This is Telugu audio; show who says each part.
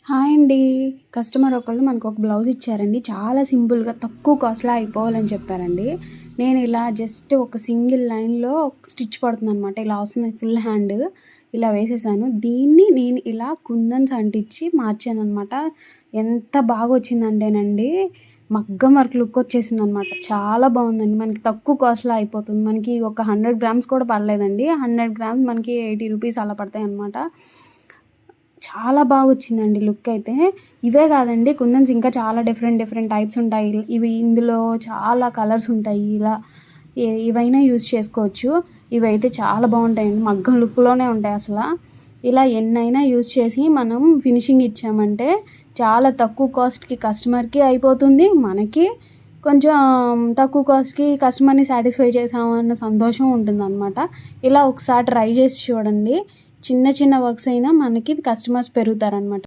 Speaker 1: హాయ్ అండి. కస్టమర్ ఒకళ్ళు మనకొక బ్లౌజ్ ఇచ్చారండి. చాలా సింపుల్‌గా తక్కువ కాస్ట్‌లో అయిపోవాలని చెప్పారండి. నేను ఇలా జస్ట్ ఒక సింగిల్ లైన్‌లో స్టిచ్ పడుతుందనమాట. ఇలా వస్తుంది ఫుల్ హ్యాండ్. ఇలా వేసేసాను. దీన్ని నేను ఇలా కుందన్స్ అంటించి మార్చాననమాట. ఎంత బాగొచ్చిందంటేనండి, మగ్గం వర్క్ లుక్ వచ్చేసిందనమాట. చాలా బావుందండి. మనకి తక్కువ కాస్ట్‌లో అయిపోతుంది. మనకి ఒక 100 గ్రామ్స్ కూడా పడలేదండి. 100 గ్రామ్స్ మనకి రూ. 80 అలా పడతాయనమాట. చాలా బాగొచ్చిందండి లుక్ అయితే. ఇవే కాదండి, కుందన్స్ ఇంకా చాలా డిఫరెంట్ టైప్స్ ఉంటాయి. ఇందులో చాలా కలర్స్ ఉంటాయి. ఇలా ఏవైనా యూజ్ చేసుకోవచ్చు. ఇవైతే చాలా బావుంటాయండి. మగ్గం లుక్‌లోనే ఉంటాయి అసల. ఇలా ఎన్నైనా యూజ్ చేసి మనం ఫినిషింగ్ ఇచ్చామంటే చాలా తక్కువ కాస్ట్‌కి కస్టమర్‌కి అయిపోతుంది. మనకి కొంచెం తక్కువ కాస్ట్‌కి కస్టమర్‌ని సాటిస్ఫై చేశామన్న సంతోషం ఉంటుందనమాట. ఇలా ఒకసారి ట్రై చేసి చూడండి. చిన్న చిన్న వర్క్స్ అయినా మనకి కస్టమర్స్ పెరుగుతారనమాట.